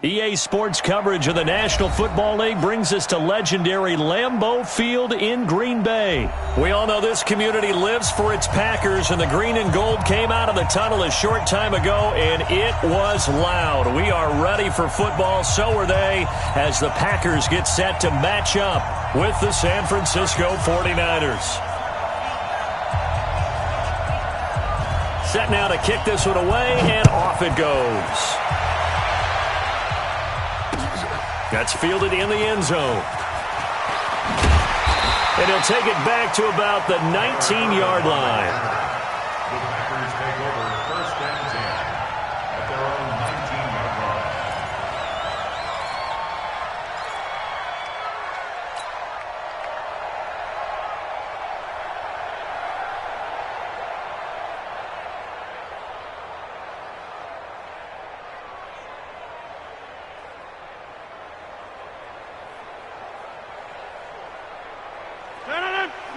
EA Sports coverage of the National Football League brings us to legendary Lambeau Field in Green Bay. We all know this community lives for its Packers, and the green and gold came out of the tunnel a short time ago, and it was loud. We are ready for football, so are they, as the Packers get set to match up with the San Francisco 49ers. Set now to kick this one away, and off it goes. That's fielded in the end zone. And he'll take it back to about the 19-yard line. The Packers take over first and 10 at their own 19-yard line.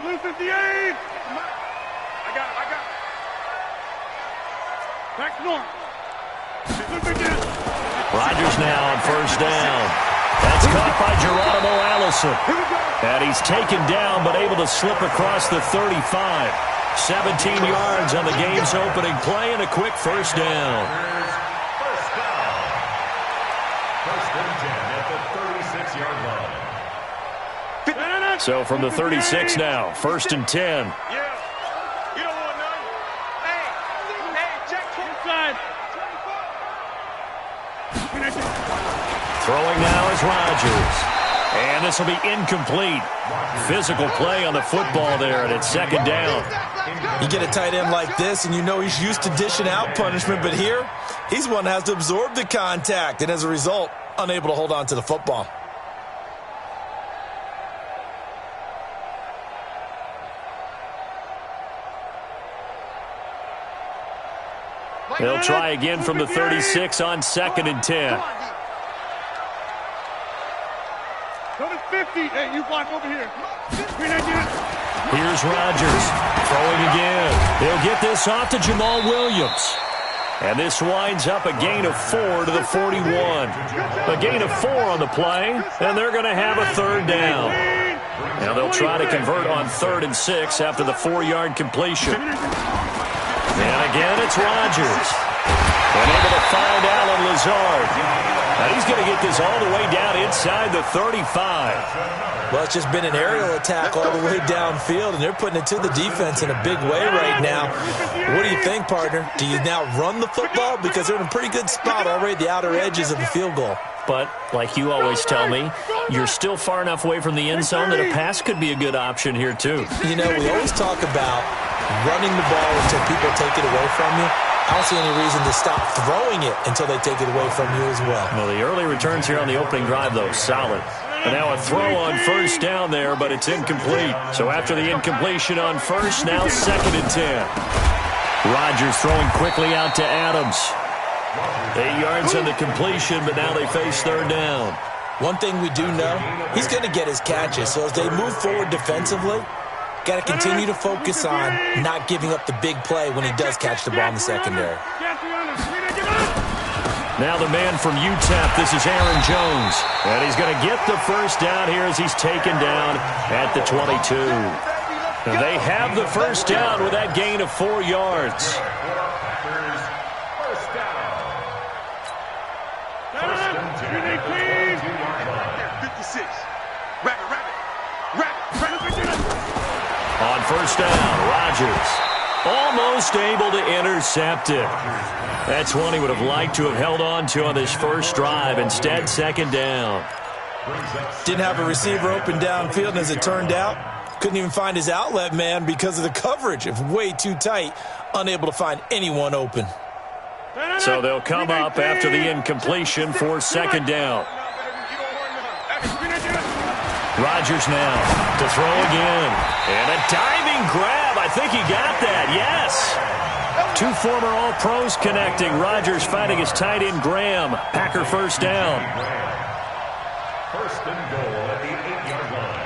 Blue 58. I got it. Back north. Rodgers now on first down. That's caught by Geronimo Allison. And he's taken down but able to slip across the 35. 17 yards on the game's opening play and a quick first down. First and 10 at the 36-yard line. So from the 36 now, first and 10. Yeah. You don't want none. Hey, check inside. Throwing now is Rodgers. And this will be incomplete. Physical play on the football there, and it's second down. You get a tight end like this, and you know he's used to dishing out punishment, but here, he's one that has to absorb the contact, and as a result, unable to hold on to the football. They'll try again from the 36 on second and 10. Go to 50. Hey, you block over here. Here's Rodgers throwing again. He'll get this off to Jamal Williams. And this winds up a gain of 4 to the 41. A gain of 4 on the play, and they're going to have a third down. Now they'll try to convert on 3rd and 6 after the 4-yard completion. And again, it's Rodgers. And able to find Allen Lazard. Now he's going to get this all the way down inside the 35. Well, it's just been an aerial attack all the way downfield, and they're putting it to the defense in a big way right now. What do you think, partner? Do you now run the football? Because they're in a pretty good spot already at the outer edges of the field goal. But, like you always tell me, you're still far enough away from the end zone that a pass could be a good option here, too. You know, we always talk about running the ball until people take it away from you. I don't see any reason to stop throwing it until they take it away from you as well. Well, the early returns here on the opening drive, though, solid. And now a throw on first down there, but it's incomplete. So after the incompletion on first, now second and 10. Rodgers throwing quickly out to Adams. 8 yards on the completion, but now they face third down. One thing we do know, he's going to get his catches. So as they move forward defensively, got to continue to focus on not giving up the big play when he does catch the ball in the secondary. Now the man from UTEP, this is Aaron Jones. And he's going to get the first down here as he's taken down at the 22. And they have the first down with that gain of 4 yards. On first down, Rodgers almost able to intercept it. That's one he would have liked to have held on to on this first drive. Instead, second down. Didn't have a receiver open downfield, and as it turned out, couldn't even find his outlet man because of the coverage. It was way too tight, unable to find anyone open. So they'll come up after the incompletion for second down. Rodgers now to throw again. And a diving grab. I think he got that. Yes. 2 former All-Pros connecting. Rodgers fighting his tight end Graham. Packer first down. First and goal at the 8-yard line.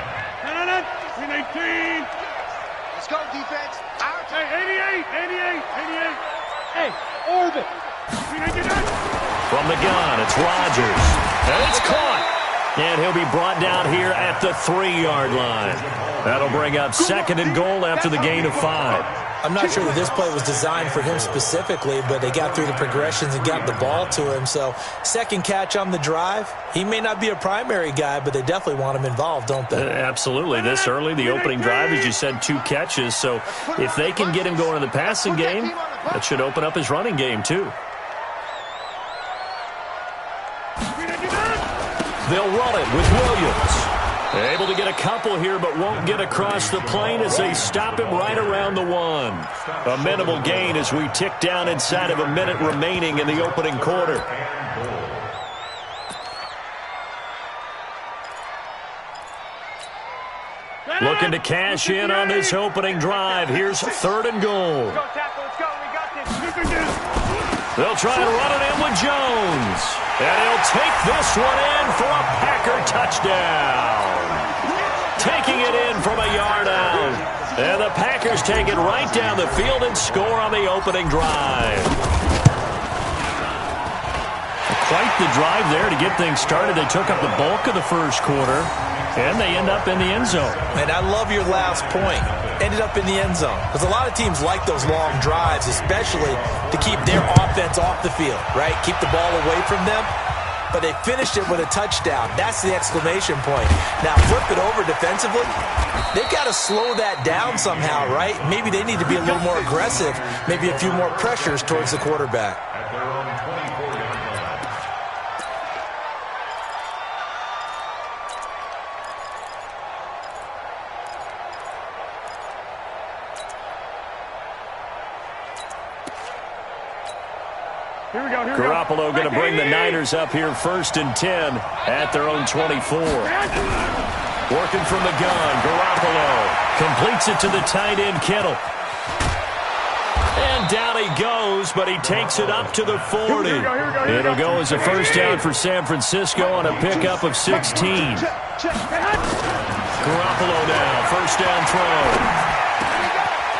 18. Let's go, defense. Out. Hey, 88. Hey, orbit. From the gun, it's Rodgers. And it's caught. And he'll be brought down here at the 3-yard line. That'll bring up 2nd and goal after the gain of 5. I'm not sure that this play was designed for him specifically, but they got through the progressions and got the ball to him. So, second catch on the drive. He may not be a primary guy, but they definitely want him involved, don't they? Absolutely. This early, the opening drive, as you said, 2 catches. So, if they can get him going in the passing game, that should open up his running game, too. They'll run it with Williams. Able to get a couple here, but won't get across the plane as they stop him right around the 1. A minimal gain as we tick down inside of a minute remaining in the opening quarter. Looking to cash in on this opening drive. Here's 3rd and goal. They'll try to run it in with Jones. And he'll take this one in for a Packer touchdown. Taking it in from a yard out. And the Packers take it right down the field and score on the opening drive. Quite the drive there to get things started. They took up the bulk of the first quarter. And they end up in the end zone. And I love your last point. Ended up in the end zone. Because a lot of teams like those long drives, especially to keep their offense off the field, right? Keep the ball away from them. But they finished it with a touchdown. That's the exclamation point. Now, flip it over defensively. They've got to slow that down somehow, right? Maybe they need to be a little more aggressive. Maybe a few more pressures towards the quarterback. At their own 24-yard line. Garoppolo going to bring the Niners up here 1st and 10 at their own 24. Working from the gun, Garoppolo completes it to the tight end, Kittle. And down he goes, but he takes it up to the 40. It'll go as a first down for San Francisco on a pickup of 16. Garoppolo now, first down throw.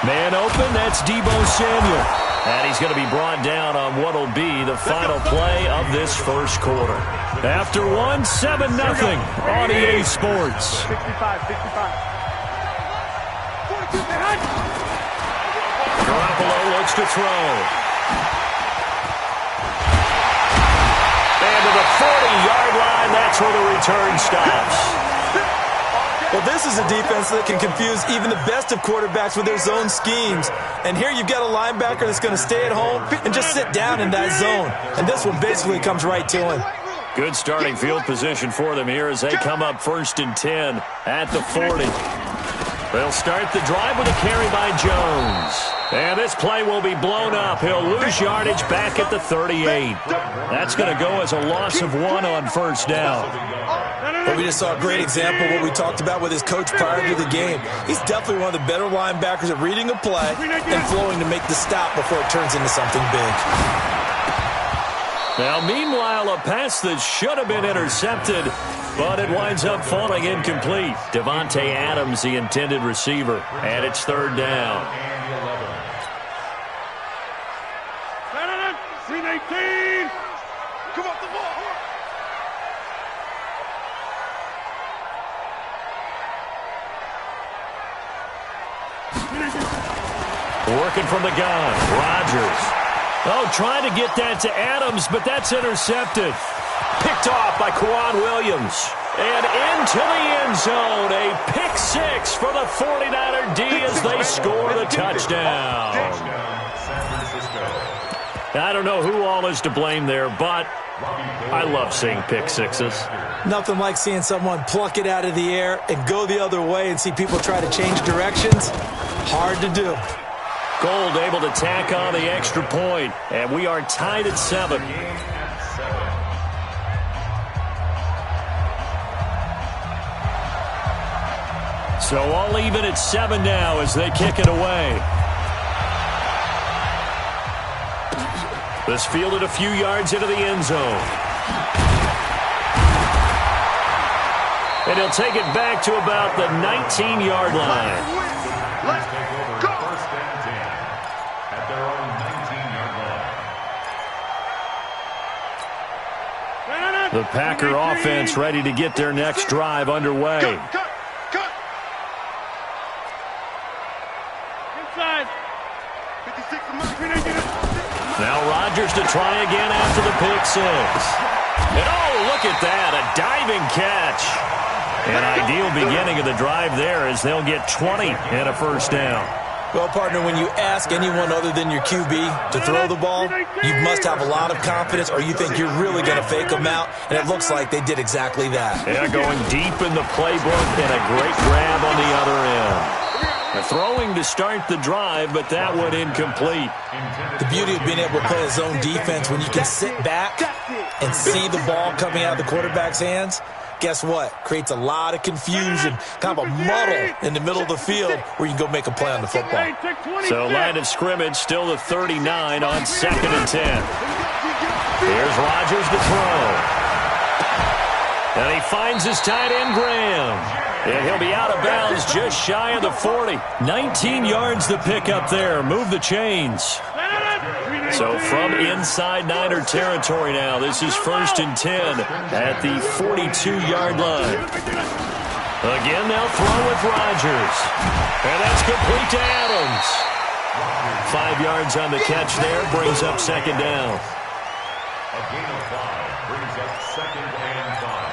Man open, that's Deebo Samuel. And he's going to be brought down on what will be the final play of this first quarter. After 1, 7-0 on EA Sports. 65. Garoppolo looks to throw. And to the 40-yard line, that's where the return stops. Well, this is a defense that can confuse even the best of quarterbacks with their zone schemes. And here you've got a linebacker that's going to stay at home and just sit down in that zone. And this one basically comes right to him. Good starting field position for them here as they come up 1st and 10 at the 40. They'll start the drive with a carry by Jones. And this play will be blown up. He'll lose yardage back at the 38. That's going to go as a loss of 1 on first down. But we just saw a great example of what we talked about with his coach prior to the game. He's definitely one of the better linebackers at reading a play and flowing to make the stop before it turns into something big. Now, meanwhile, a pass that should have been intercepted, but it winds up falling incomplete. Devontae Adams, the intended receiver, and it's 3rd down. 18. Come off the ball. Working from the gun, Rodgers. Oh, trying to get that to Adams, but that's intercepted. Picked off by Quan Williams. And into the end zone, a pick 6 for the 49er D as they score the touchdown. I don't know who all is to blame there, but I love seeing pick 6s. Nothing like seeing someone pluck it out of the air and go the other way and see people try to change directions. Hard to do. Gold able to tack on the extra point, and we are tied at 7. So all even at 7 now as they kick it away. This fielded a few yards into the end zone. And he'll take it back to about the 19-yard line. Let's go. First and 10 at their own 19-yard The Packer offense ready to get their next drive underway. Cut. Inside. 56 Now Rodgers to try again after the pick six. And oh, look at that, a diving catch. An ideal beginning of the drive there as they'll get 20 and a first down. Well, partner, when you ask anyone other than your QB to throw the ball, you must have a lot of confidence or you think you're really going to fake them out, and it looks like they did exactly that. Yeah, going deep in the playbook and a great grab on the other end. Throwing to start the drive, but that went incomplete. The beauty of being able to play a zone defense when you can sit back and see the ball coming out of the quarterback's hands, guess what? Creates a lot of confusion, kind of a muddle in the middle of the field where you can go make a play on the football. So line of scrimmage still the 39 on 2nd and 10. Here's Rodgers to throw. And he finds his tight end, Graham. And he'll be out of bounds just shy of the 40. 19 yards to pick up there. Move the chains. So from inside Niner territory now, this is 1st and 10 at the 42-yard line. Again, they'll throw with Rodgers. And that's complete to Adams. 5 yards on the catch there, brings up 2nd down. A gain of 5 brings up 2nd and 5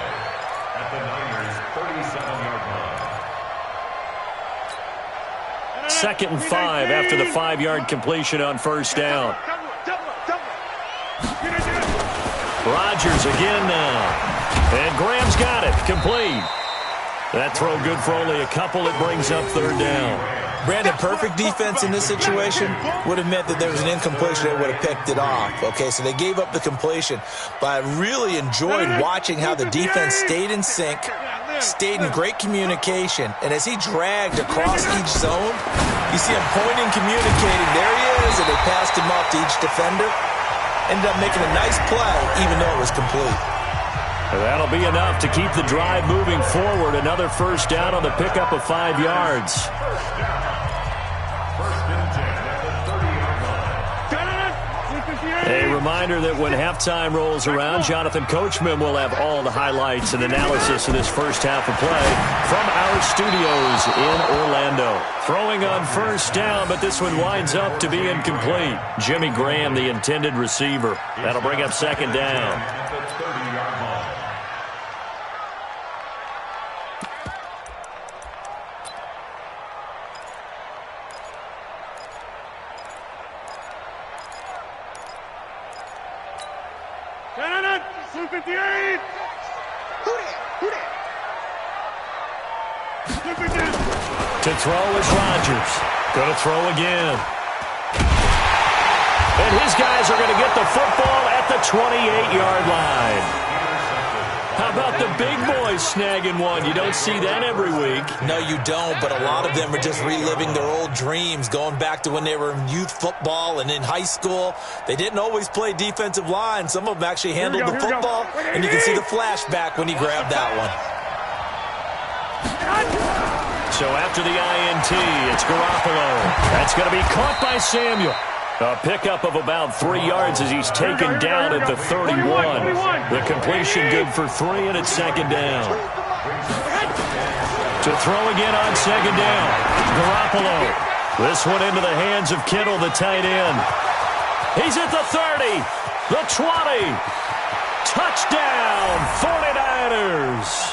at the Niners' 37-yard line. 2nd and 5 after the 5-yard completion on 1st down. Rodgers again now. And Graham's got it. Complete. That throw good for only a couple. It brings up 3rd down. Brandon, perfect defense in this situation would have meant that there was an incompletion. They would have picked it off. Okay, so they gave up the completion. But I really enjoyed watching how the defense stayed in sync, stayed in great communication. And as he dragged across each zone, you see him pointing, communicating. There he is, and they passed him off to each defender. Ended up making a nice play, even though it was complete. That'll be enough to keep the drive moving forward. Another 1st down on the pickup of 5 yards. A reminder that when halftime rolls around, Jonathan Coachman will have all the highlights and analysis of this first half of play from our studios in Orlando. Throwing on 1st down, but this one winds up to be incomplete. Jimmy Graham, the intended receiver. That'll bring up 2nd down. To throw is Rodgers. Going to throw again. And his guys are going to get the football at the 28-yard line. How about the big boys snagging one? You don't see that every week. No, you don't, but a lot of them are just reliving their old dreams, going back to when they were in youth football and in high school. They didn't always play defensive line. Some of them actually handled the football, and you can see the flashback when he grabbed that one. So after the INT, it's Garoppolo. That's going to be caught by Samuel. A pickup of about 3 yards as he's taken down at the 31. The completion good for 3, and it's 2nd down. To throw again on 2nd down. Garoppolo. This one into the hands of Kittle, the tight end. He's at the 30, the 20. Touchdown, 49ers.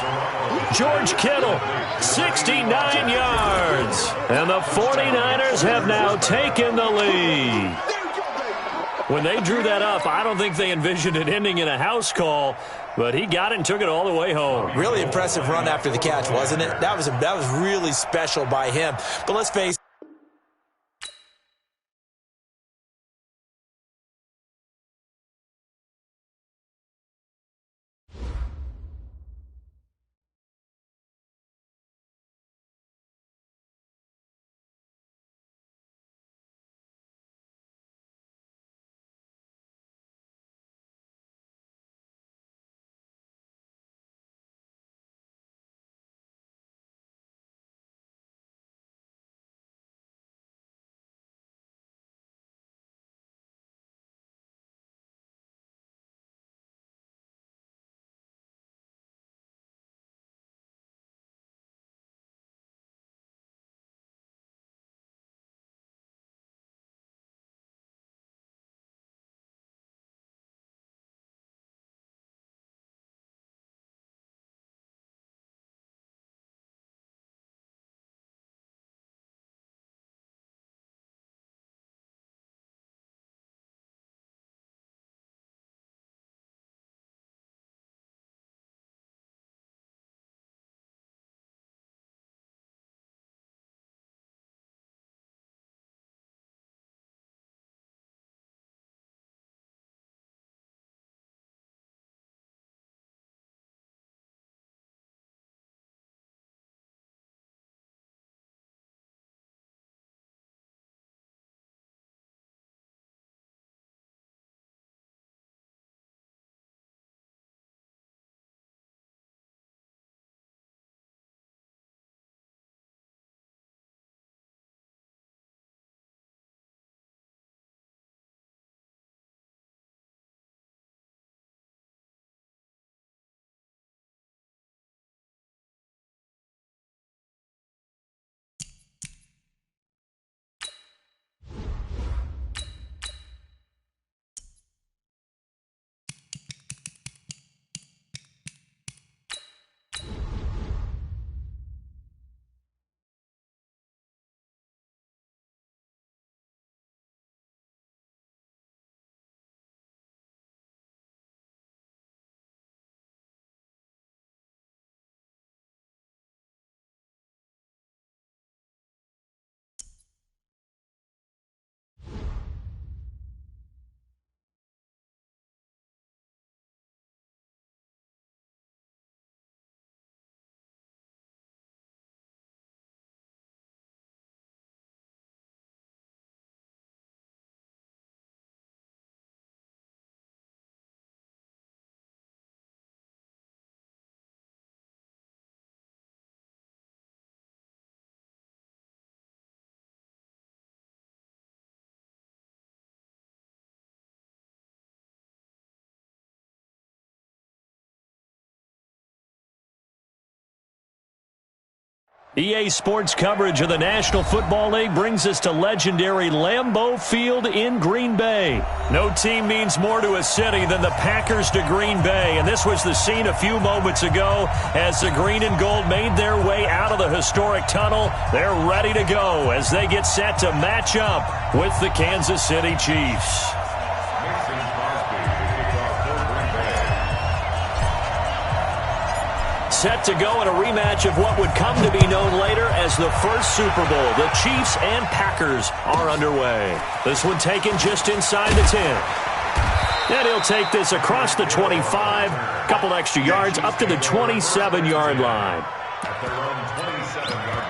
George Kittle, 69 yards. And the 49ers have now taken the lead. When they drew that up, I don't think they envisioned it ending in a house call, but he got it and took it all the way home. Really impressive run after the catch, wasn't it? That was really special by him. But let's face it. EA Sports coverage of the National Football League brings us to legendary Lambeau Field in Green Bay. No team means more to a city than the Packers to Green Bay, and this was the scene a few moments ago as the green and gold made their way out of the historic tunnel. They're ready to go as they get set to match up with the Kansas City Chiefs. Set to go in a rematch of what would come to be known later as the first Super Bowl. The Chiefs and Packers are underway. This one taken just inside the 10. And he'll take this across the 25, couple extra yards up to the 27-yard line. At their own 27-yard line.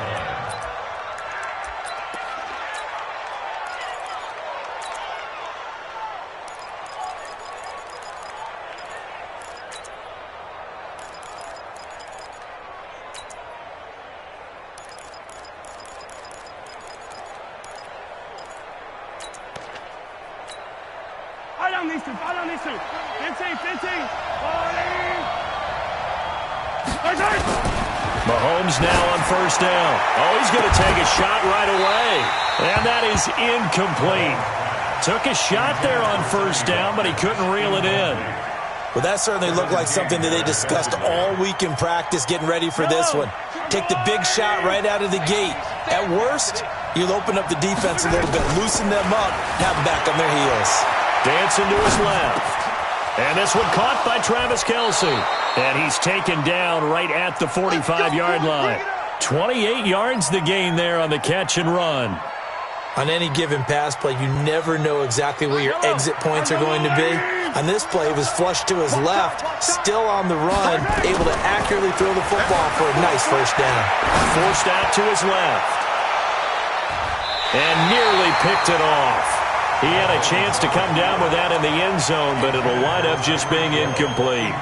Mahomes now on first down. Oh, he's going to take a shot right away. And that is incomplete. Took a shot there on first down, but he couldn't reel it in. Well, that certainly looked like something that they discussed all week in practice getting ready for this one. Take the big shot right out of the gate. At worst, you'll open up the defense a little bit, loosen them up, have them back on their heels. Dancing to his left. And this one caught by Travis Kelce. And he's taken down right at the 45-yard line. 28 yards the gain there on the catch and run. On any given pass play, you never know exactly where your exit points are going to be. On this play, it was flushed to his left, still on the run, able to accurately throw the football for a nice first down. Forced out to his left. And nearly picked it off. He had a chance to come down with that in the end zone, but it'll wind up just being incomplete.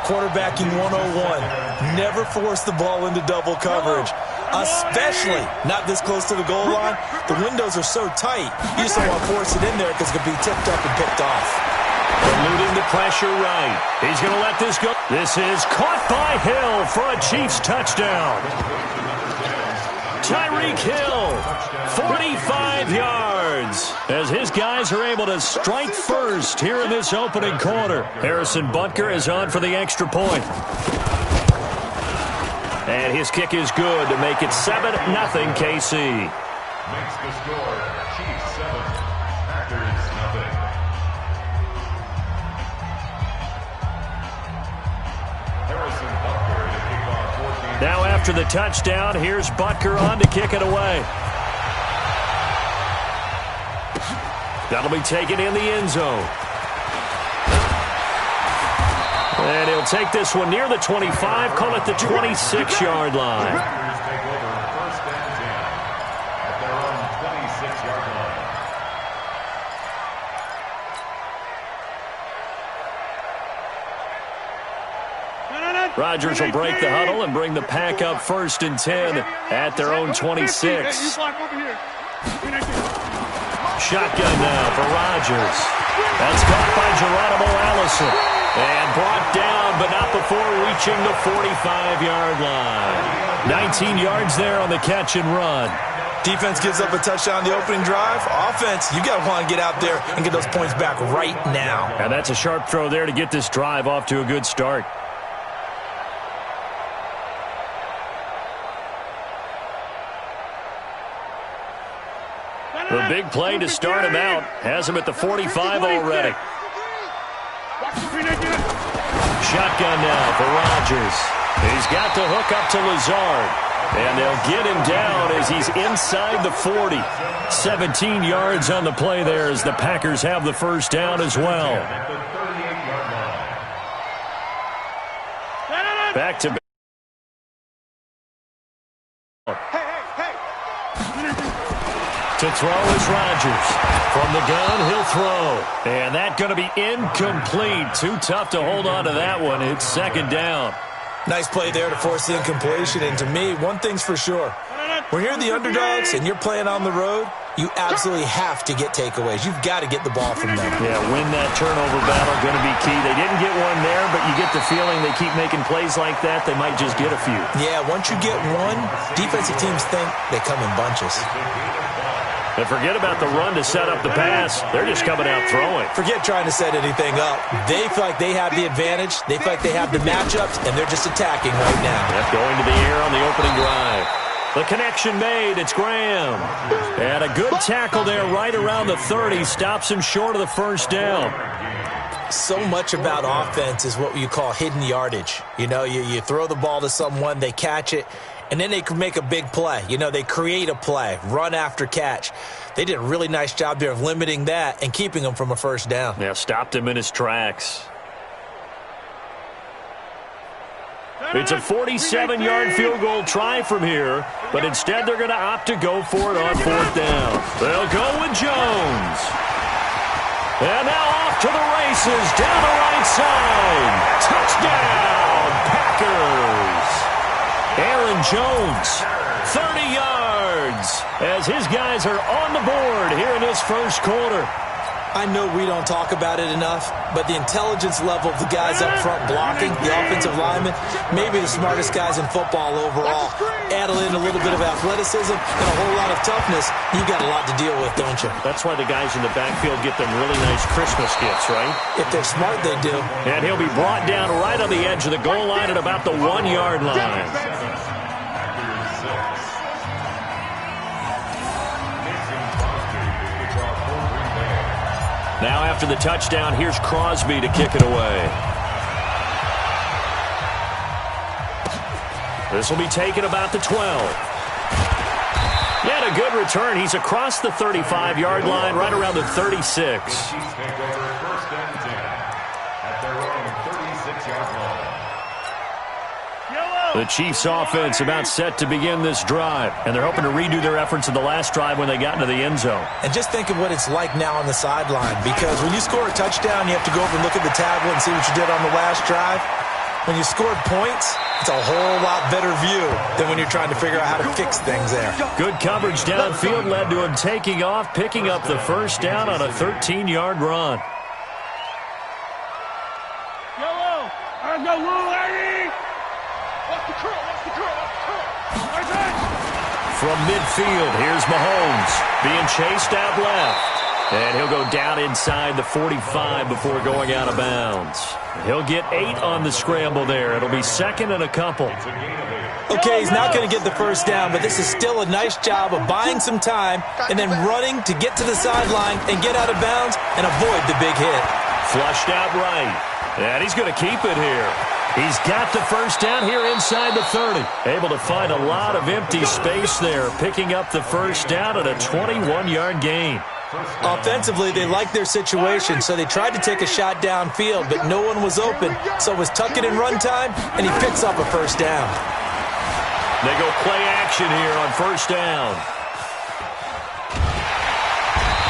Quarterbacking 101. Never force the ball into double coverage, especially not this close to the goal line. The windows are so tight, you just don't want to force it in there because it could be tipped up and picked off. Eluding the pressure right. He's going to let this go. This is caught by Hill for a Chiefs touchdown. Tyreek Hill, 45 yards, as his guys are able to strike first here in this opening quarter. Harrison Butker is on for the extra point. And his kick is good to make it 7-0 KC. Makes the score Chiefs 7, Packers 0. Harrison Butker to kick off 14. Now after the touchdown, here's Butker on to kick it away. That'll be taken in the end zone. And he'll take this one near the 25, call it the 26-yard line. Packers take over first and 10 at their own 26-yard line. Rodgers will break the huddle and bring the pack up first and 10 at their own 26. Shotgun now for Rodgers. That's caught by Geronimo Allison. And brought down, but not before reaching the 45-yard line. 19 yards there on the catch and run. Defense gives up a touchdown on the opening drive. Offense, you got to want to get out there and get those points back right now. And that's a sharp throw there to get this drive off to a good start. The big play to start him out has him at the 45 already. Shotgun now for Rodgers. He's got the hook up to Lazard. And they'll get him down as he's inside the 40. 17 yards on the play there as the Packers have the first down as well. Back to to throw is Rodgers. From the gun, he'll throw. And that's going to be incomplete. Too tough to hold on to that one. It's second down. Nice play there to force the incompletion. And to me, one thing's for sure. When you're the underdogs and you're playing on the road, you absolutely have to get takeaways. You've got to get the ball from them. Yeah, win that turnover battle, going to be key. They didn't get one there, but you get the feeling they keep making plays like that, they might just get a few. Yeah, once you get one, defensive teams think they come in bunches. And forget about the run to set up the pass. They're just coming out throwing. Forget trying to set anything up. They feel like they have the advantage. They feel like they have the matchups, and they're just attacking right now. Yep, going to the air on the opening drive. The connection made. It's Graham. And a good tackle there right around the 30. Stops him short of the first down. So much about offense is what you call hidden yardage. You know, you throw the ball to someone, they catch it, and then they can make a big play. You know, they create a play, run after catch. They did a really nice job there of limiting that and keeping him from a first down. Yeah, stopped him in his tracks. It's a 47-yard field goal try from here, but instead they're going to opt to go for it on fourth down. They'll go with Jones. And now off to the races, down the right side. Touchdown, Packers. Aaron Jones, 30 yards, as his guys are on the board here in this first quarter. I know we don't talk about it enough, but the intelligence level of the guys up front blocking, the offensive linemen, maybe the smartest guys in football overall. Add in a little bit of athleticism and a whole lot of toughness, you've got a lot to deal with, don't you? That's why the guys in the backfield get them really nice Christmas gifts, right? If they're smart, they do. And he'll be brought down right on the edge of the goal line at about the 1-yard line. Now after the touchdown, here's Crosby to kick it away. This will be taken about the 12. Yet a good return. He's across the 35-yard line, right around the 36. The Chiefs' offense about set to begin this drive, and they're hoping to redo their efforts in the last drive when they got into the end zone. And just think of what it's like now on the sideline, because when you score a touchdown, you have to go over and look at the tablet and see what you did on the last drive. When you scored points, it's a whole lot better view than when you're trying to figure out how to fix things there. Good coverage downfield led to him taking off, picking up the first down on a 13-yard run. Yellow, I go Lou lady. From midfield, here's Mahomes being chased out left. And he'll go down inside the 45 before going out of bounds. He'll get 8 on the scramble there. It'll be second and a couple. Okay, he's not going to get the first down, but this is still a nice job of buying some time and then running to get to the sideline and get out of bounds and avoid the big hit. Flushed out right. And he's going to keep it here. He's got the first down here inside the 30. Able to find a lot of empty space there, picking up the first down at a 21-yard gain. Offensively, they liked their situation, so they tried to take a shot downfield, but no one was open, so it was tuck it in run time, and he picks up a first down. They go play action here on first down.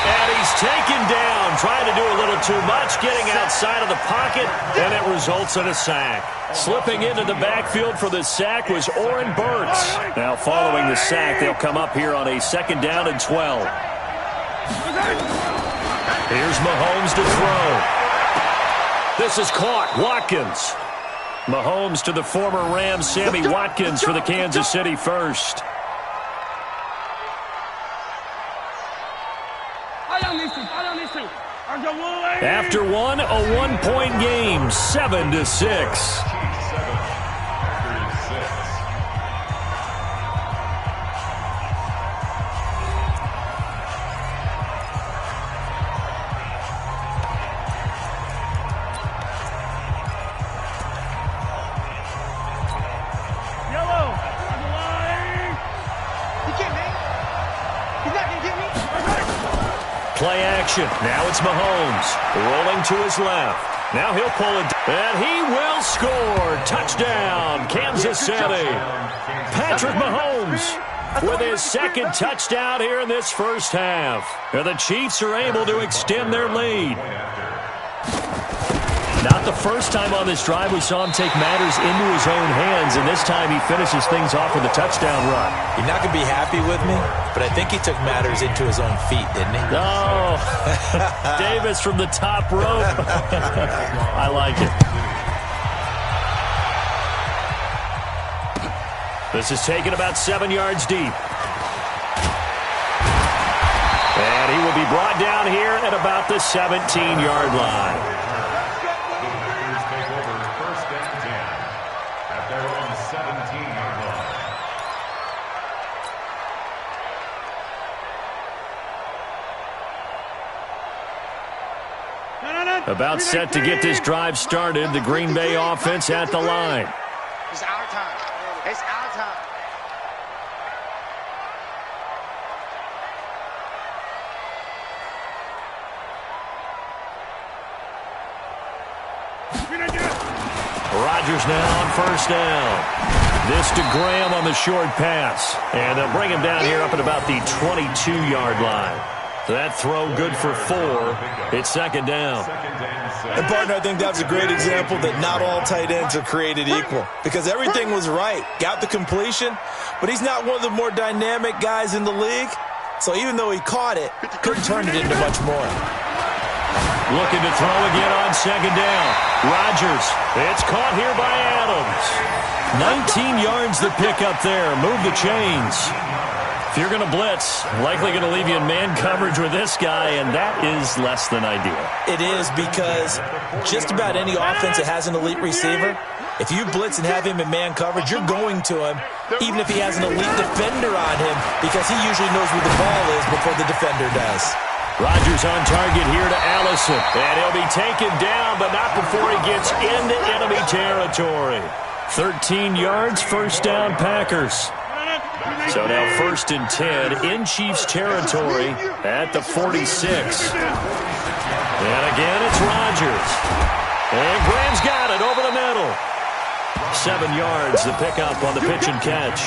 And he's taken down, trying to do a little too much, getting outside of the pocket, and it results in a sack. Slipping into the backfield for the sack was Oren Burks. Now following the sack, they'll come up here on a second down and 12. Here's Mahomes to throw. This is caught. Watkins. Mahomes to the former Rams, Sammy Watkins for the Kansas City first. After one, a one-point game, 7-6. Play action. Now it's Mahomes rolling to his left. Now he'll pull it, and he will score. Touchdown, Kansas City. Patrick Mahomes with his second touchdown here in this first half. And the Chiefs are able to extend their lead. Now Not the first time on this drive we saw him take matters into his own hands, and this time he finishes things off with a touchdown run. You're not going to be happy with me, but I think he took matters into his own feet, didn't he? Oh, Davis from the top rope. I like it. This is taken about 7 yards deep. And he will be brought down here at about the 17-yard line. Take over 1st and 10 at their own 17-yard line. About set to get this drive started. The Green Bay offense at the line. It's our time. It's our time. Rodgers now on 1st down. This to Graham on the short pass. And they'll bring him down here up at about the 22-yard line. That throw good for 4. It's 2nd down. And, partner, I think that's a great example that not all tight ends are created equal. Because everything was right. Got the completion, but he's not one of the more dynamic guys in the league. So even though he caught it, couldn't turn it into much more. Looking to throw again on 2nd down. Rodgers. It's caught here by Adams. 19 yards the pick up there. Move the chains. If you're going to blitz, likely going to leave you in man coverage with this guy, and that is less than ideal. It is, because just about any offense that has an elite receiver, if you blitz and have him in man coverage, you're going to him, even if he has an elite defender on him, because he usually knows where the ball is before the defender does. Rodgers on target here to Allison. And he'll be taken down, but not before he gets into enemy territory. 13 yards, 1st down, Packers. So now 1st and 10 in Chiefs territory at the 46. And again, it's Rodgers. And Graham's got it over the middle. 7 yards, the pickup on the pitch and catch.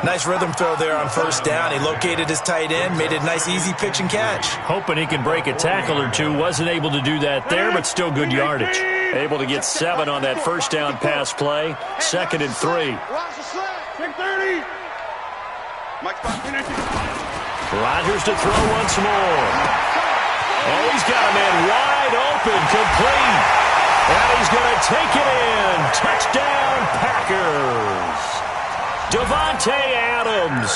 Nice rhythm throw there on 1st down. He located his tight end, made it a nice, easy pitch and catch. Hoping he can break a tackle or two. Wasn't able to do that there, but still good yardage. Able to get 7 on that 1st down pass play. 2nd and 3. Rodgers to throw once more. Oh, he's got a man wide open, complete. And he's going to take it in. Touchdown, Packers. Davante Adams,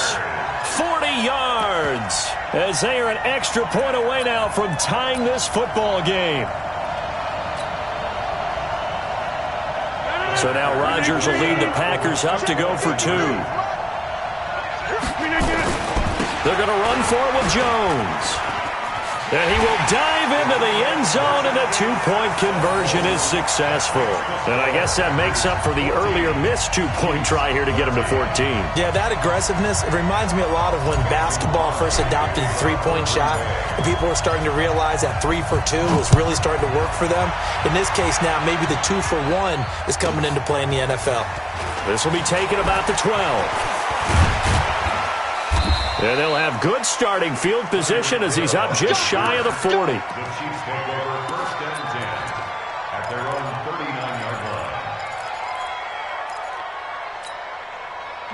40 yards, as they are an extra point away now from tying this football game. So now Rodgers will lead the Packers up to go for 2. They're going to run for it with Jones. And he will dive into the end zone, and the 2-point conversion is successful. And I guess that makes up for the earlier missed 2-point try here to get him to 14. Yeah, that aggressiveness, it reminds me a lot of when basketball first adopted the 3-point shot, and people were starting to realize that 3 for 2 was really starting to work for them. In this case now, maybe the 2 for 1 is coming into play in the NFL. This will be taken about the 12. And they'll have good starting field position as he's up just shy of the 40. The Chiefs take over 1st and 10 at their own 39-yard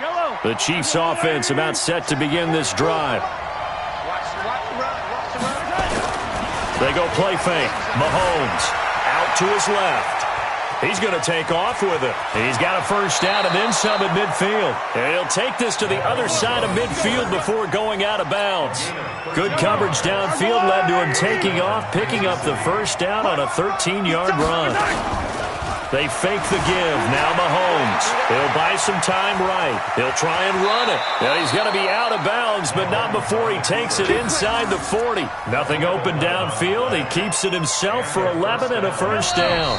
line. The Chiefs offense about set to begin this drive. They go play fake. Mahomes out to his left. He's going to take off with it. He's got a 1st down and then some at midfield. And he'll take this to the other side of midfield before going out of bounds. Good coverage downfield led to him taking off, picking up the 1st down on a 13-yard run. They fake the give. Now Mahomes. He'll buy some time right. He'll try and run it. Now he's going to be out of bounds, but not before he takes it inside the 40. Nothing open downfield. He keeps it himself for 11 and a 1st down.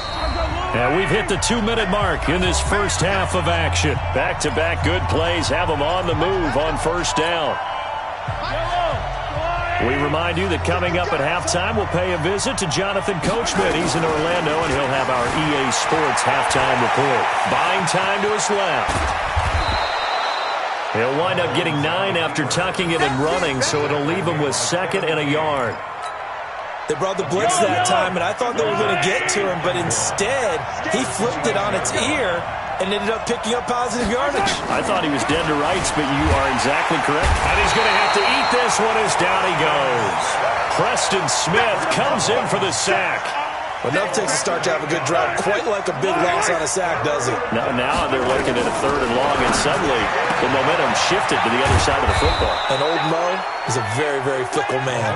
And we've hit the 2-minute mark in this first half of action. Back-to-back good plays have them on the move on 1st down. We remind you that coming up at halftime, we'll pay a visit to Jonathan Coachman. He's in Orlando, and he'll have our EA Sports halftime report. Buying time to his left. He'll wind up getting 9 after tucking it and running, so it'll leave him with 2nd and a yard. They brought the blitz that time, and I thought they were going to get to him, but instead, he flipped it on its ear and ended up picking up positive yardage. I thought he was dead to rights, but you are exactly correct. And he's going to have to eat this one as down he goes. Preston Smith comes in for the sack. Well, enough takes a start to have a good drive. Quite like a big loss on a sack, does it? Now they're looking at a 3rd and long, and suddenly the momentum shifted to the other side of the football. And old Mo is a very, very fickle man.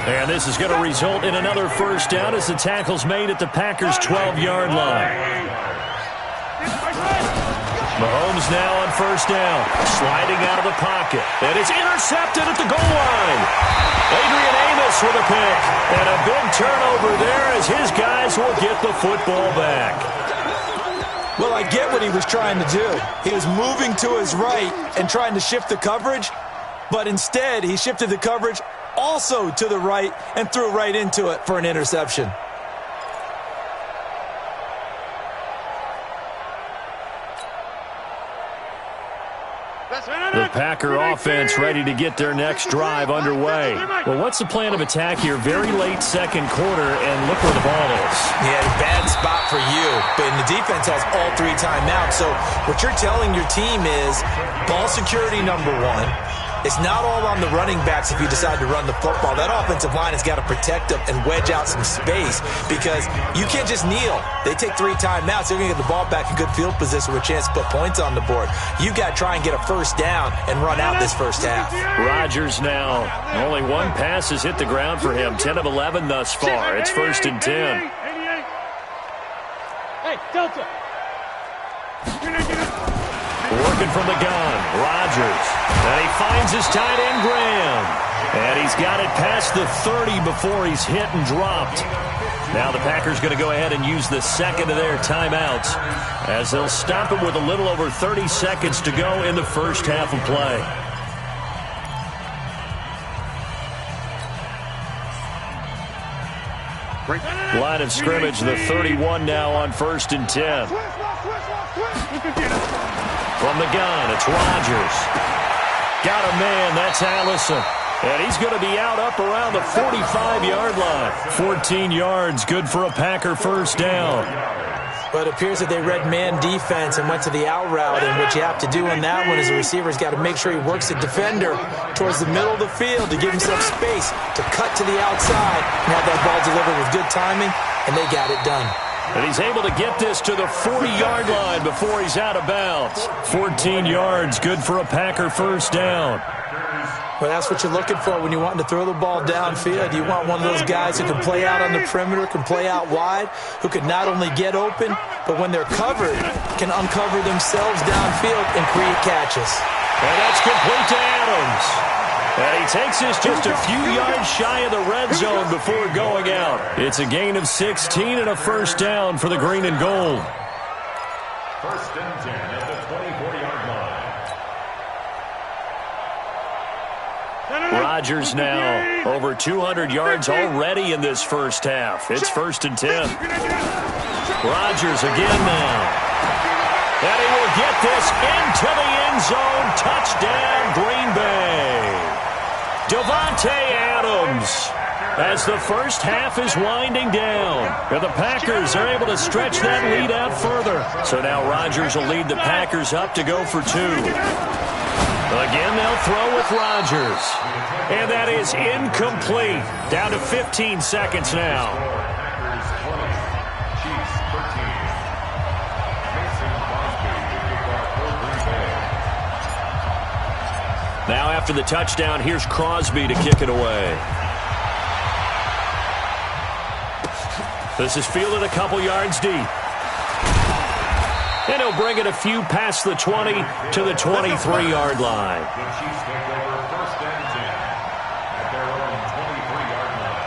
And this is going to result in another first down as the tackle's made at the Packers' 12-yard line. Mahomes now on first down, sliding out of the pocket, and it's intercepted at the goal line. Adrian Amos with a pick, and a big turnover there as his guys will get the football back. Well, I get what he was trying to do. He was moving to his right and trying to shift the coverage, but instead he shifted the coverage also to the right and threw right into it for an interception. The Packer offense ready to get their next drive underway. Well, what's the plan of attack here? Very late second quarter, and look where the ball is. Yeah, bad spot for you. But the defense has all 3 timeouts. So what you're telling your team is ball security number 1. It's not all on the running backs if you decide to run the football. That offensive line has got to protect them and wedge out some space because you can't just kneel. They take 3 timeouts. They're going to get the ball back in good field position with a chance to put points on the board. You've got to try and get a first down and run out this first half. Rodgers now. Only 1 pass has hit the ground for him. 10 of 11 thus far. It's 1st and 10. Hey, Delta. Working from the gun, Rodgers. And he finds his tight end, Graham. And he's got it past the 30 before he's hit and dropped. Now the Packers going to go ahead and use the second of their timeouts as they'll stop him with a little over 30 seconds to go in the first half of play. Line of scrimmage, the 31 now on 1st and 10. From the gun, it's Rodgers. Got a man, that's Allison. And he's going to be out up around the 45-yard line. 14 yards, good for a Packer first down. But it appears that they read man defense and went to the out route, and what you have to do in that one is the receiver's got to make sure he works the defender towards the middle of the field to give himself space to cut to the outside and have that ball delivered with good timing, and they got it done. And he's able to get this to the 40-yard line before he's out of bounds. 14 yards, good for a Packer first down. Well, that's what you're looking for when you want to throw the ball downfield. You want one of those guys who can play out on the perimeter, can play out wide, who can not only get open, but when they're covered, can uncover themselves downfield and create catches. And that's complete to Adams. And he takes this just a few yards shy of the red zone before going out. It's a gain of 16 and a first down for the green and gold. 1st and 10 at the 24-yard line. Rodgers now over 200 yards already in this first half. It's 1st and 10. Rodgers again now. And he will get this into the end zone. Touchdown, Green Bay. Davante Adams as the first half is winding down. And the Packers are able to stretch that lead out further. So now Rodgers will lead the Packers up to go for 2. Again, they'll throw with Rodgers. And that is incomplete. Down to 15 seconds now. Now after the touchdown, here's Crosby to kick it away. This is fielded a couple yards deep. And he'll bring it a few past the 20 to the 23-yard line. The Chiefs take over 1st and 10 at their own 23-yard line.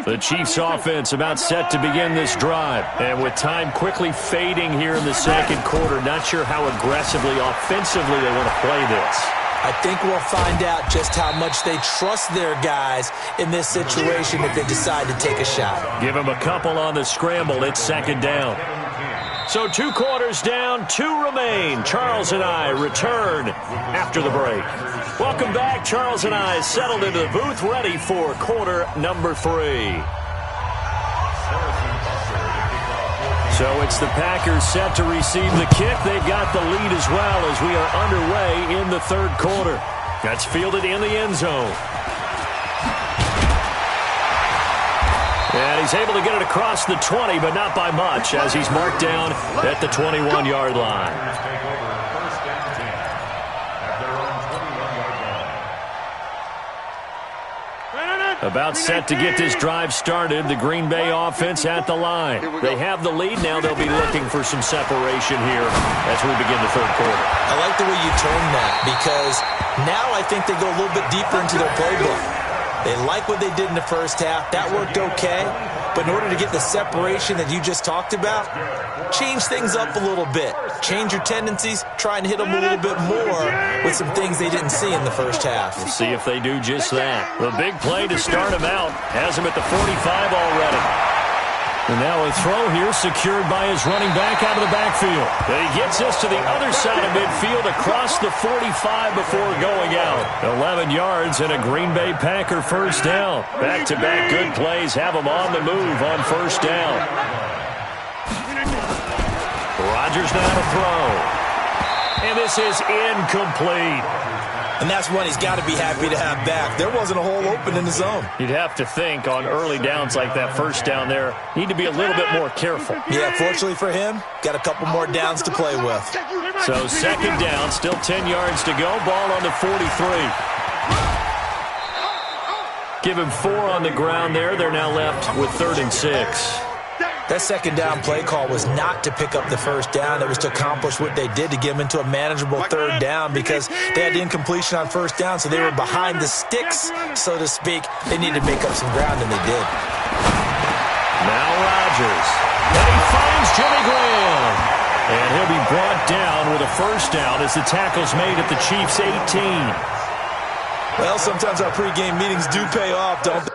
The Chiefs offense about set to begin this drive. And with time quickly fading here in the second quarter, not sure how aggressively, offensively they want to play this. I think we'll find out just how much they trust their guys in this situation if they decide to take a shot. Give them a couple on the scramble. It's second down. So 2 quarters down, 2 remain. Charles and I return after the break. Welcome back. Charles and I settled into the booth, ready for quarter number 3. So it's the Packers set to receive the kick. They've got the lead as well as we are underway in the third quarter. That's fielded in the end zone. And he's able to get it across the 20, but not by much, as he's marked down at the 21-yard line. About set to get this drive started. The Green Bay offense at the line. They have the lead. Now they'll be looking for some separation here as we begin the third quarter. I like the way you termed that, because now I think they go a little bit deeper into their playbook. They like what they did in the first half. That worked okay. But in order to get the separation that you just talked about, change things up a little bit. Change your tendencies. Try and hit them a little bit more with some things they didn't see in the first half. We'll see if they do just that. The big play to start him out has him at the 45 already. And now a throw here secured by his running back out of the backfield. And he gets this to the other side of midfield across the 45 before going out. 11 yards and a Green Bay Packer first down. Back-to-back good plays have him on the move on first down. Rodgers now to throw. And this is incomplete. And that's one he's got to be happy to have back. There wasn't a hole open in the zone. You'd have to think on early downs like that first down there, need to be a little bit more careful. Yeah, fortunately for him, got a couple more downs to play with. So second down, still 10 yards to go. Ball on the 43. Give him 4 on the ground there. They're now left with 3rd and 6. That second down play call was not to pick up the first down. It was to accomplish what they did to get them into a manageable third down, because they had the incompletion on first down, so they were behind the sticks, so to speak. They needed to make up some ground, and they did. Now Rodgers. And he finds Jimmy Graham. And he'll be brought down with a first down as the tackle's made at the Chiefs' 18. Well, sometimes our pregame meetings do pay off, don't they?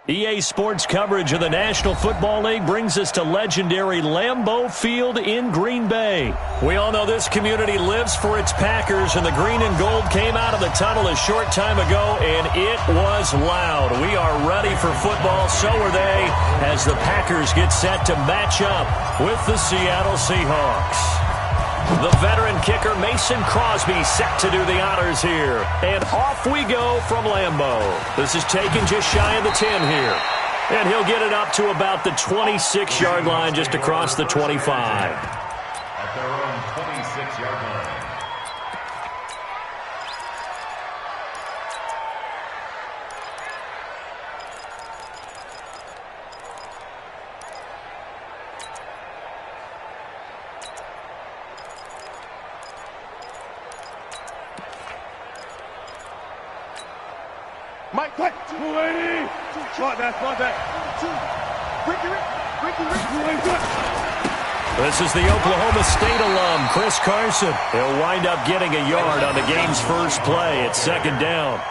EA Sports coverage of the National Football League brings us to legendary Lambeau Field in Green Bay. We all know this community lives for its Packers, and the green and gold came out of the tunnel a short time ago, and it was loud. We are ready for football, so are they, as the Packers get set to match up with the Seattle Seahawks. The veteran kicker Mason Crosby set to do the honors here. And off we go from Lambeau. This is taken just shy of the 10 here. And he'll get it up to about the 26-yard line, just across the 25. At their own 26-yard line. Mike, quick. 280. Slot that. This is the Oklahoma State alum, Chris Carson. He'll wind up getting a yard on the game's first play at second down.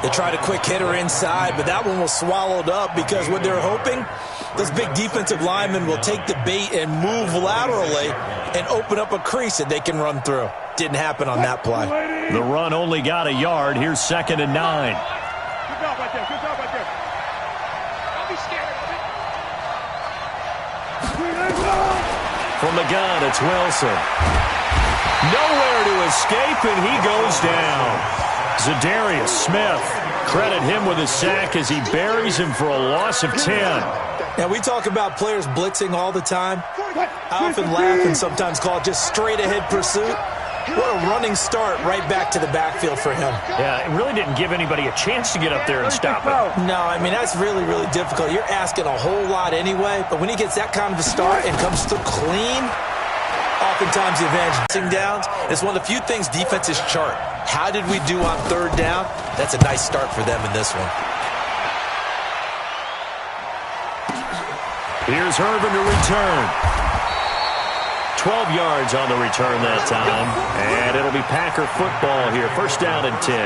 They tried a quick hitter inside, but that one was swallowed up because what they're hoping, those big defensive linemen will take the bait and move laterally and open up a crease that they can run through. Didn't happen on that play. The run only got a yard. Here's 2nd and 9. Good job right there. Don't be scared of it. From the gun, it's Wilson. Nowhere to escape, and he goes down. Zadarius Smith, credit him with a sack as he buries him for a loss of 10. Now, we talk about players blitzing all the time. I often laugh and sometimes call it just straight-ahead pursuit. What a running start right back to the backfield for him. Yeah, it really didn't give anybody a chance to get up there and stop it. No, I mean, that's really, really difficult. You're asking a whole lot anyway, but when he gets that kind of a start and comes through clean, oftentimes the advantage downs. It's one of the few things defenses chart. How did we do on 3rd down? That's a nice start for them in this one. Here's Irvin to return. 12 yards on the return that time. And it'll be Packer football here. 1st down and 10.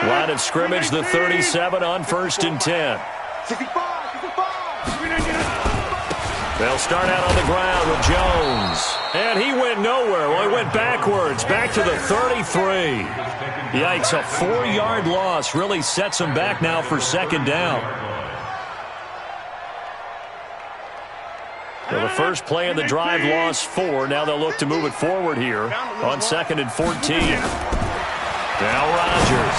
Line of scrimmage, the 37 on 1st and 10. They'll start out on the ground with Jones. And he went nowhere. Well, he went backwards, back to the 33. Yikes, a 4-yard loss really sets him back now for 2nd down. Well, the first play of the drive lost 4. Now they'll look to move it forward here on 2nd and 14. Now Rodgers.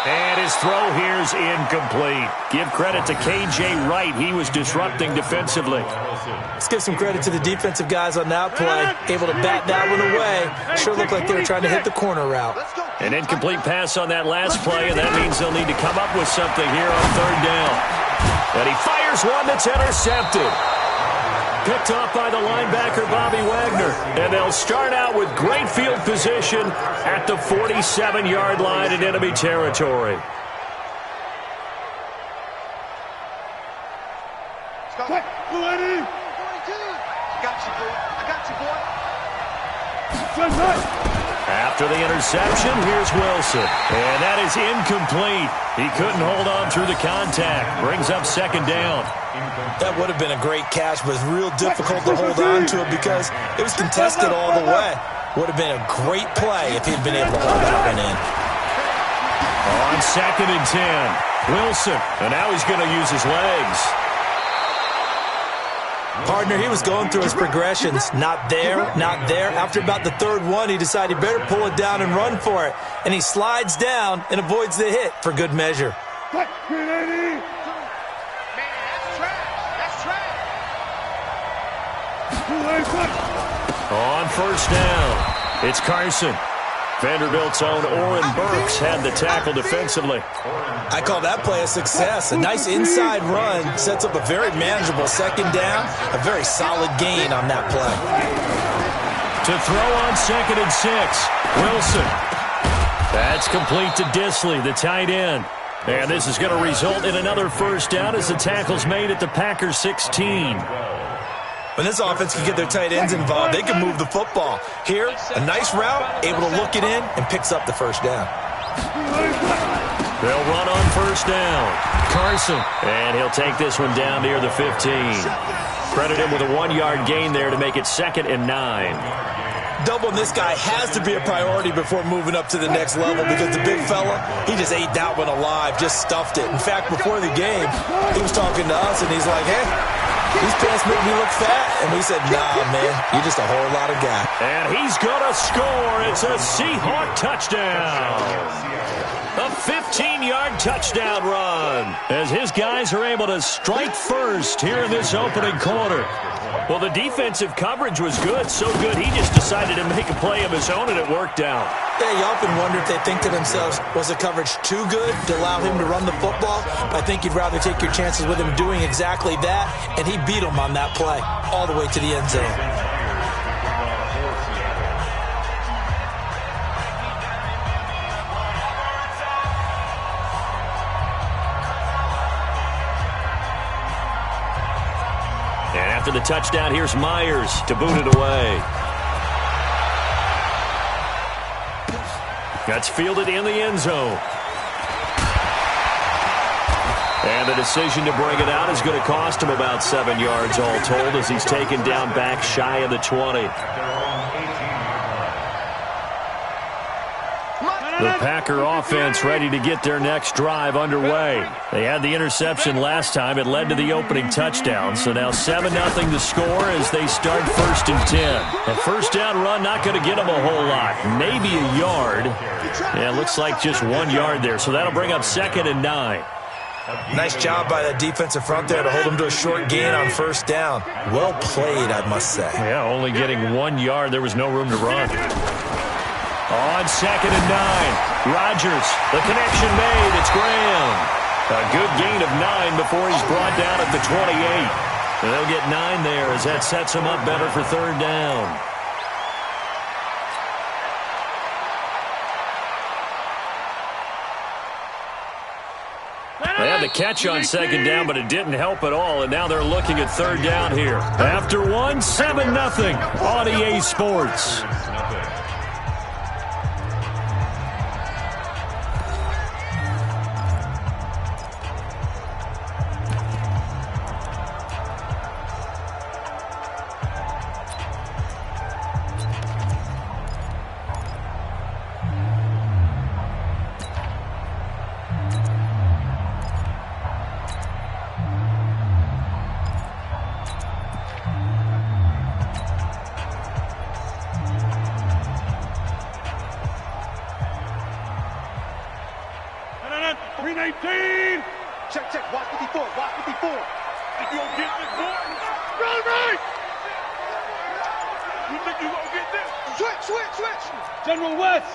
And his throw here's incomplete. Give credit to K.J. Wright. He was disrupting defensively. Let's give some credit to the defensive guys on that play. Able to bat that one away. Sure looked like they were trying to hit the corner route. An incomplete pass on that last play, and that means they'll need to come up with something here on 3rd down. And he fires one that's intercepted. Picked off by the linebacker, Bobby Wagner. And they'll start out with great field position at the 47-yard line in enemy territory. Quick, 280. After the interception, here's Wilson. And that is incomplete. He couldn't hold on through the contact. Brings up 2nd down. That would have been a great catch, but it's real difficult to hold on to it because it was contested all the way. Would have been a great play if he'd been able to hold that one in. On 2nd and 10, Wilson. And now he's going to use his legs. Partner, he was going through his progressions. Not there, not there. After about the 3rd one, he decided he better pull it down and run for it. And he slides down and avoids the hit for good measure. Quick, 380. On 1st down, it's Carson. Vanderbilt's own Oren Burks had the tackle defensively. I call that play a success. A nice inside run sets up a very manageable 2nd down. A very solid gain on that play. To throw on 2nd and 6, Wilson. That's complete to Disley, the tight end. And this is going to result in another 1st down as the tackle's made at the Packers 16. When this offense can get their tight ends involved, they can move the football. Here, a nice route, able to look it in, and picks up the first down. They'll run on first down. Carson. And he'll take this one down near the 15. Credit him with a 1-yard gain there to make it 2nd and 9. Doubling this guy has to be a priority before moving up to the next level because the big fella, he just ate that one alive, just stuffed it. In fact, before the game, he was talking to us, and he's like, hey, these pants make me look fat. And we said, nah, man, you're just a whole lot of guy. And he's going to score. It's a Seahawk touchdown. A 15-yard touchdown run as his guys are able to strike first here in this opening quarter. Well, the defensive coverage was good, so good he just decided to make a play of his own, and it worked out. Yeah, you often wonder if they think to themselves, was the coverage too good to allow him to run the football? I think you'd rather take your chances with him doing exactly that, and he beat him on that play all the way to the end zone. After the touchdown, here's Myers to boot it away. That's fielded in the end zone. And the decision to bring it out is going to cost him about 7 yards all told as he's taken down back shy of the 20. The Packer offense ready to get their next drive underway. They had the interception last time. It led to the opening touchdown. So now 7-0 to score as they start 1st and 10. A first down run not going to get them a whole lot. Maybe a yard. Yeah, it looks like just 1 yard there. So that'll bring up 2nd and 9. Nice job by that defensive front there to hold him to a short gain on first down. Well played, I must say. Yeah, only getting 1 yard. There was no room to run. On 2nd and 9, Rodgers, the connection made, it's Graham. A good gain of 9 before he's brought down at the 28. And they'll get 9 there as that sets him up better for 3rd down. They had the catch on 2nd down, but it didn't help at all, and now they're looking at 3rd down here. After one, 7-0 on EA Sports. Check. Watch 54. If you don't get this, boy, run right. You think you gonna get this? Switch. General West.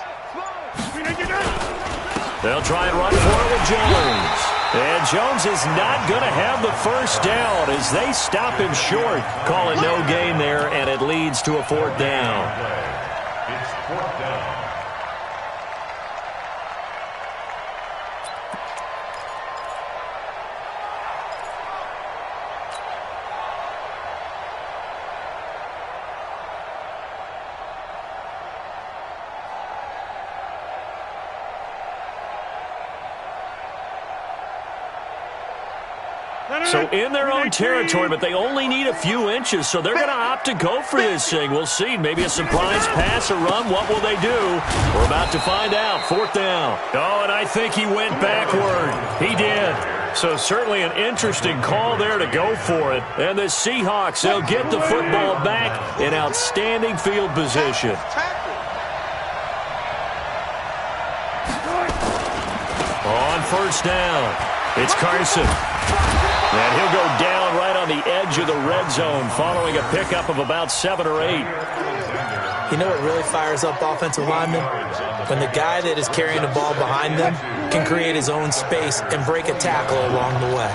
They'll try and run for it with Jones. And Jones is not going to have the first down as they stop him short. Call it no gain there, and it leads to a 4th down. It's 4th down. So in their own territory, but they only need a few inches, so they're going to opt to go for this thing. We'll see. Maybe a surprise pass or run. What will they do? We're about to find out. 4th down. Oh, and I think he went backward. He did. So certainly an interesting call there to go for it. And the Seahawks, they'll get the football back in outstanding field position. On 1st down, it's Carson. And he'll go down right on the edge of the red zone following a pickup of about 7 or 8. You know what really fires up offensive linemen? When the guy that is carrying the ball behind them can create his own space and break a tackle along the way.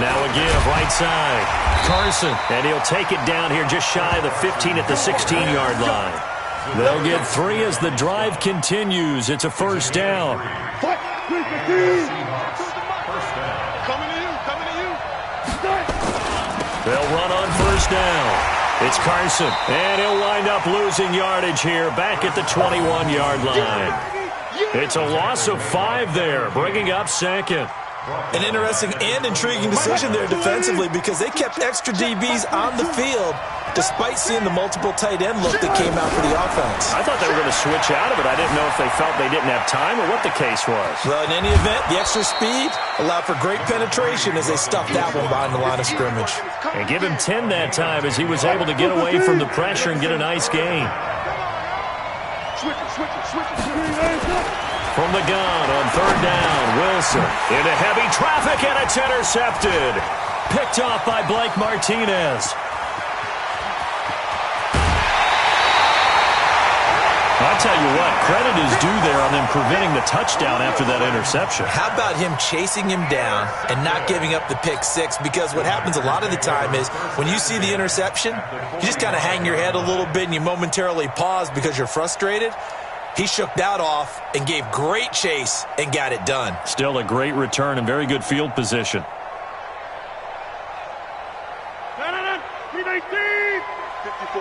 Now a give, right side. Carson. And he'll take it down here just shy of the 15 at the 16-yard line. They'll get 3 as the drive continues. It's a 1st down. First down. They'll run on first down. It's Carson, and he'll wind up losing yardage here back at the 21-yard line. It's a loss of 5 there, bringing up second. An interesting and intriguing decision there defensively because they kept extra DBs on the field despite seeing the multiple tight end look that came out for the offense. I thought they were going to switch out of it. I didn't know if they felt they didn't have time or what the case was. Well, in any event, the extra speed allowed for great penetration as they stuffed that one behind the line of scrimmage. And give him 10 that time as he was able to get away from the pressure and get a nice gain. From the gun on third down, Wilson into heavy traffic, and it's intercepted. Picked off by Blake Martinez. I'll tell you what, credit is due there on them preventing the touchdown after that interception. How about him chasing him down and not giving up the pick six? Because what happens a lot of the time is when you see the interception, you just kind of hang your head a little bit and you momentarily pause because you're frustrated. He shook that off and gave great chase and got it done. Still a great return and very good field position. 54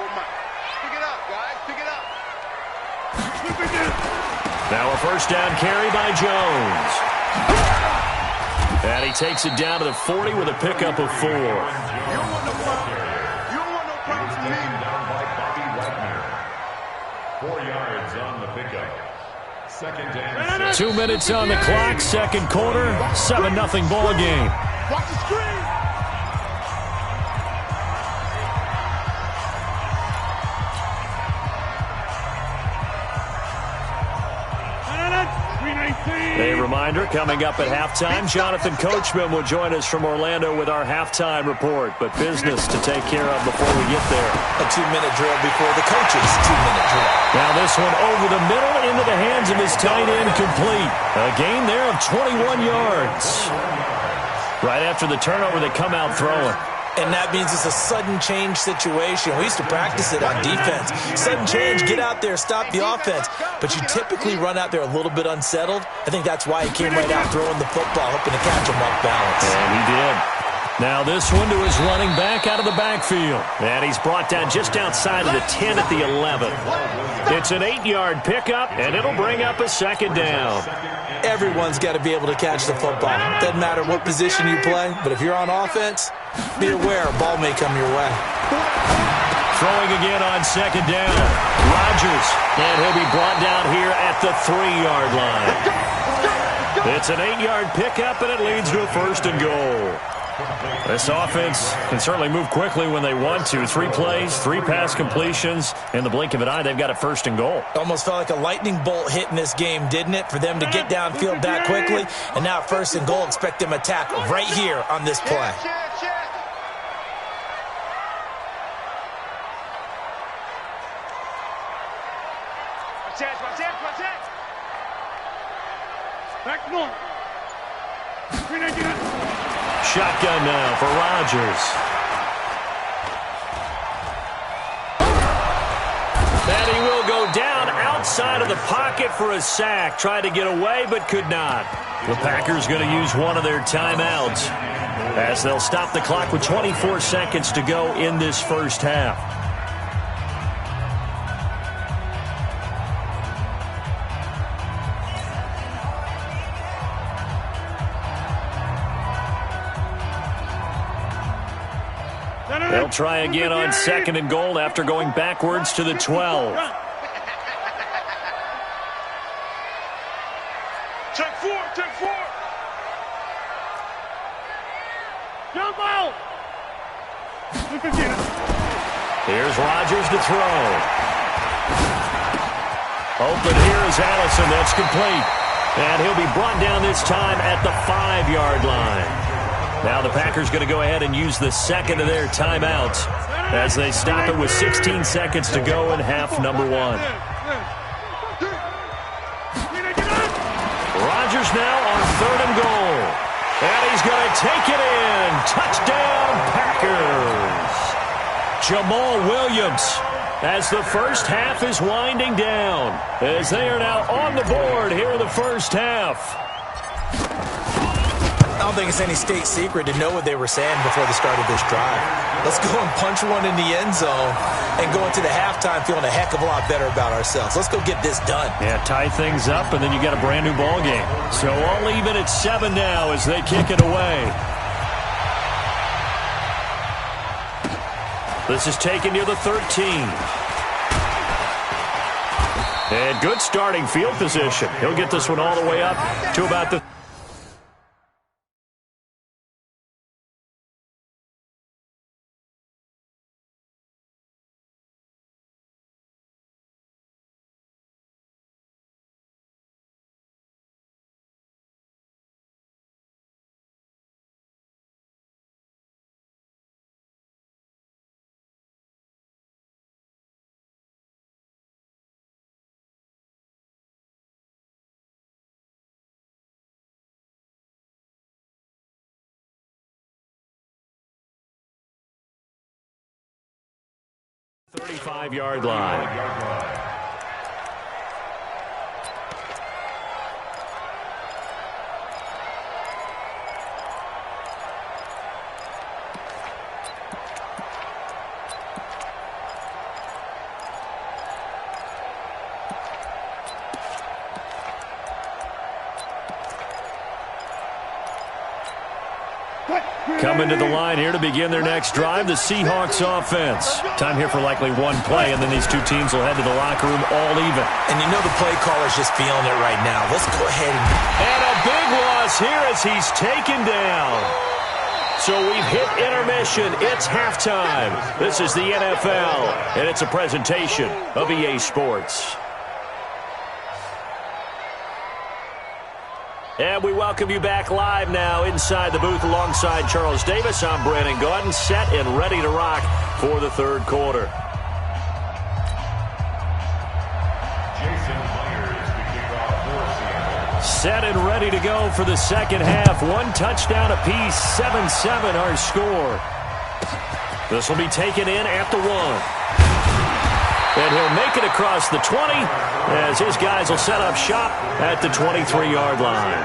miles. Pick it up, guys. Pick it up. Now a first down carry by Jones. And he takes it down to the 40 with a pickup of 4. You don't want no problem. You don't want no problems from me. Down by Bobby Wagner. 4 yards on the pickup. Second and 6. 2 minutes on the clock, second quarter, 7-0 ball game. Watch the screen. A reminder, coming up at halftime, Jonathan Coachman will join us from Orlando with our halftime report. But business to take care of before we get there. A 2-minute drill before the coach's 2-minute drill. Now this one over the middle into the hands of his tight end, complete. A gain there of 21 yards. Right after the turnover, they come out throwing. And that means it's a sudden change situation. We used to practice it on defense. Sudden change, get out there, stop the offense. But you typically run out there a little bit unsettled. I think that's why he came right out throwing the football, hoping to catch him off balance. And he did. Now this one to his running back out of the backfield. And he's brought down just outside of the 10 at the 11. It's an 8-yard pickup, and it'll bring up a second down. Everyone's got to be able to catch the football. Doesn't matter what position you play, but if you're on offense, be aware a ball may come your way. Throwing again on second down. Rodgers, and he'll be brought down here at the 3-yard line. It's an 8-yard pickup, and it leads to a first and goal. This offense can certainly move quickly when they want to. 3 plays, 3 pass completions. In the blink of an eye, they've got a first and goal. Almost felt like a lightning bolt hit in this game, didn't it? For them to get downfield that quickly. And now first and goal, expect them to attack right here on this play. Back north. Shotgun now for Rodgers. And he will go down outside of the pocket for a sack. Tried to get away, but could not. The Packers going to use one of their timeouts as they'll stop the clock with 24 seconds to go in this first half. They'll try again on second and goal after going backwards to the 12. Check 4, check 4. Jump out. Here's Rodgers to throw. Open here is Allison. That's complete. And he'll be brought down this time at the 5-yard line. Now the Packers going to go ahead and use the second of their timeouts as they stop it with 16 seconds to go in half number 1. Rodgers now on third and goal. And he's going to take it in. Touchdown, Packers. Jamal Williams as the first half is winding down as they are now on the board here in the first half. I don't think it's any state secret to know what they were saying before the start of this drive. Let's go and punch one in the end zone and go into the halftime feeling a heck of a lot better about ourselves. Let's go get this done. Yeah, tie things up, and then you got a brand-new ball game. So all even at 7 now as they kick it away. This is taken near the 13. And good starting field position. He'll get this one all the way up to about the... ...35-yard line. Coming to the line here to begin their next drive, the Seahawks offense. Time here for likely one play, and then these two teams will head to the locker room all even. And you know the play caller's just feeling it right now. Let's go ahead and a big loss here as he's taken down. So we've hit intermission. It's halftime. This is the NFL, and it's a presentation of EA Sports. And we welcome you back live now inside the booth alongside Charles Davis. I'm Brandon Gaudin, set and ready to rock for the third quarter. Set and ready to go for the second half. One touchdown apiece, 7-7 our score. This will be taken in at the 1. And he'll make it across the 20 as his guys will set up shop at the 23-yard line.